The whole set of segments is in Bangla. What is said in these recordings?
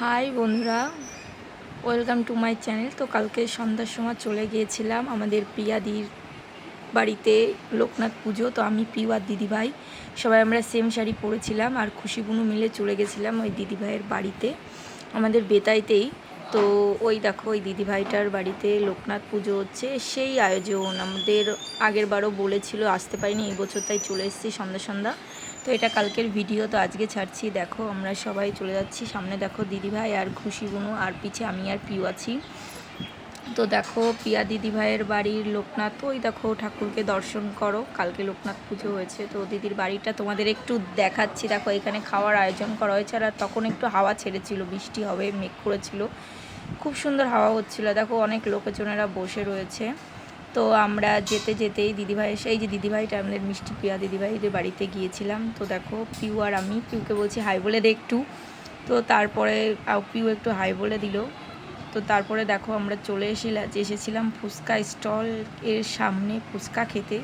হাই বন্ধুরা, ওয়েলকাম টু মাই চ্যানেল। তো কালকে সন্ধ্যার সময় চলে গিয়েছিলাম আমাদের পিয়াদির বাড়িতে লোকনাথ পুজো। তো আমি পিউ আর দিদিভাই সবাই আমরা সেম শাড়ি পরেছিলাম আর খুশি বুনু মিলে চলে গেছিলাম ওই দিদিভাইয়ের বাড়িতে আমাদের বেতাইতেই। তো ওই দেখো ওই দিদিভাইটার বাড়িতে লোকনাথ পুজো হচ্ছে, সেই আয়োজন। আমাদের আগের বারও বলেছিল, আসতে পারিনি, এই বছর তাই চলে এসেছি সন্ধ্যা সন্ধ্যা। তো এটা কালকের ভিডিও, তো আজকে ছাড়ছি। দেখো আমরা সবাই চলে যাচ্ছি, সামনে দেখো দিদিভাই আর খুশি বুনু, আর পিছে আমি আর পিউ আছি। তো দেখো পিয়া দিদিভাইয়ের বাড়ির লোকনাথ, ওই দেখো ঠাকুরকে দর্শন করো, কালকে লোকনাথ পুজো হয়েছে। তো দিদির বাড়িটা তোমাদের একটু দেখাচ্ছি। দেখো এখানে খাওয়ার আয়োজন করা হয়েছে, আর তখন একটু হাওয়া ছেড়েছিল, বৃষ্টি হবে মেঘ করেছিল, খুব সুন্দর হাওয়া হচ্ছিল। দেখো অনেক লোকজনেরা বসে রয়েছে। তো আমরা যেতে যেতেই দিদিভাই এসে, এই যে দিদিভাইটা আমাদের মিষ্টি পিয়া দিদিভাইদের বাড়িতে গিয়েছিলাম। তো দেখো পিউ আর আমি, পিউকে বলছি হাই বলে দে একটু, তো তারপরে পিউ একটু হাই বলে দিল। তো তারপরে দেখো আমরা চলে এসেছিলাম ফুচকা স্টল এর সামনে ফুচকা খেতে।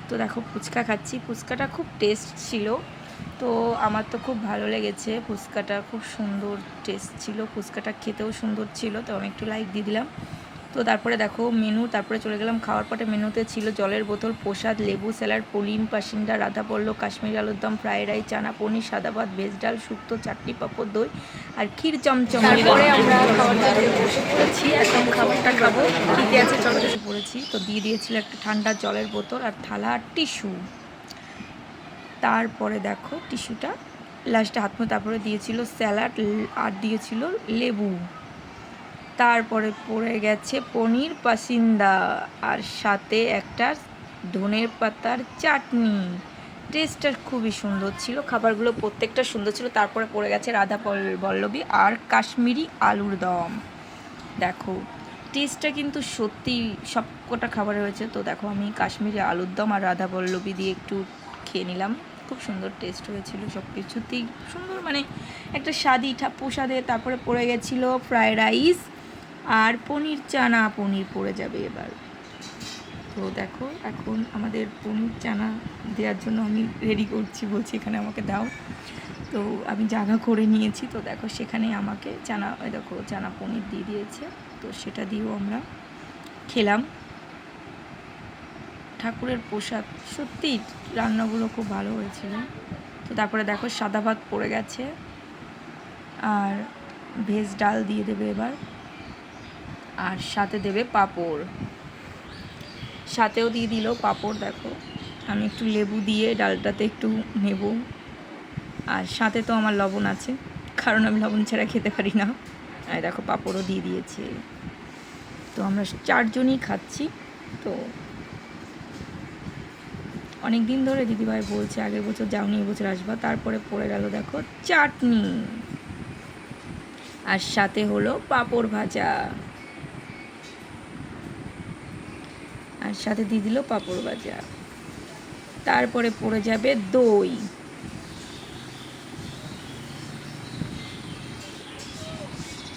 তো দেখো ফুচকা খাচ্ছি, ফুচকাটা খুব টেস্ট ছিল। তো আমার তো খুব ভালো লেগেছে ফুচকাটা, খুব সুন্দর টেস্ট ছিল, ফুচকাটা খেতেও সুন্দর ছিল। তো আমি একটু লাইক দিয়ে দিলাম। তো তারপরে দেখো মেনু, তারপরে চলে গেলাম খাওয়ার পরে। মেনুতে ছিল জলের বোতল, প্রসাদ, লেবু, স্যালাড, পলিন, পাসিন্দা, রাধাপল্লব, কাশ্মীরি আলুর দম, ফ্রাইড রাইস, চানা পনির, সাদা ভাত, ভেজ ডাল, শুক্তো, চাটনি, পাঁপড়, দই আর ক্ষীর চমচম। তারপরে আমরা খাবার বসে পড়েছি, একদম খাবারটা খাবো, খিদে আছে চলো বসে পড়েছি। তো দিয়ে দিয়েছিল একটা ঠান্ডা জলের বোতল আর থালা আর টিস্যু। তারপরে দেখো টিস্যুটা লাস্টে হাত মুখ, তারপরে দিয়েছিল স্যালাড আর দিয়েছিল লেবু। তারপরে পড়ে গেছে পনির পাসিন্দা আর সাথে একটা ধনের পাতার চাটনি। টেস্টটা খুবই সুন্দর ছিল, খাবারগুলো প্রত্যেকটা সুন্দর ছিল। তারপরে পড়ে গেছে রাধা পল্লবী আর কাশ্মীরি আলুর দম। দেখো টেস্টটা কিন্তু সত্যি সব কটা খাবার হয়েছে। তো দেখো আমি কাশ্মীরি আলুর দম আর রাধা পল্লবী দিয়ে একটু খেয়ে নিলাম, খুব সুন্দর টেস্ট হয়েছিল, সব কিছুতেই সুন্দর, মানে একটা স্বাদি প্রসাদে। তারপরে পড়ে গেছিলো ফ্রায়েড রাইস আর পনির চানা, পনির পড়ে যাবে এবার। তো দেখো এখন আমাদের পনির চানা দেওয়ার জন্য আমি রেডি করছি, বলছি এখানে আমাকে দাও। তো আমি জায়গা করে নিয়েছি। তো দেখো সেখানে আমাকে চানা, ওই দেখো চানা পনির দিয়ে দিয়েছে। তো সেটা দিয়েও আমরা খেলাম। ঠাকুরের প্রসাদ, সত্যি রান্নাগুলো খুব ভালো হয়েছিল। তো তারপরে দেখো সাদা ভাত পড়ে গেছে আর ভেজ ডাল দিয়ে দেবে এবার, আর সাথে দেবে পাঁপড়, সাথেও দিয়ে দিল পাঁপড়। দেখো আমি একটু লেবু দিয়ে ডালটাতে একটু নেব, আর সাথে তো আমার লবণ আছে, কারণ আমি লবণ ছাড়া খেতে পারি না। আর দেখো পাঁপড়ও দিয়ে দিয়েছে। তো আমরা চারজনই খাচ্ছি। তো অনেক দিন ধরে দিদিভাই বলছে আগের বছর যাওনি, এবছর আসবা। তারপরে পড়ে গেল দেখো চাটনি, আর সাথে হলো পাঁপড় ভাজা, আর সাথে দিয়ে দিল পাঁপড় ভাজা। তারপরে পড়ে যাবে দই।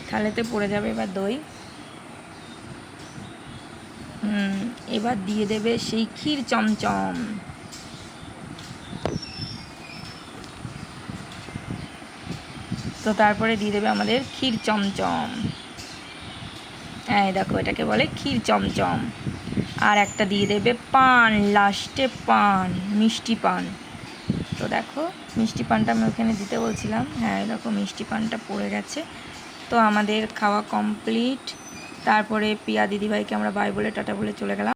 থালেতে পড়ে যাবে এবার দই। এবার দিয়ে দেবে সেই ক্ষীর চমচম। তো তারপরে দিয়ে দেবে আমাদের ক্ষীর চমচম। হ্যাঁ দেখো এটাকে বলে ক্ষীর চমচম। আর একটা দিয়ে দেবে পান, লাস্টে পান, মিষ্টি পান। তো দেখো মিষ্টি পানটা আমি ওখানে দিতে বলছিলাম, হ্যাঁ দেখো মিষ্টি পানটা পড়ে গেছে। তো আমাদের খাওয়া কমপ্লিট। তারপরে পিয়া দিদিভাইকে আমরা বাই বলে টাটা বলে চলে গেলাম।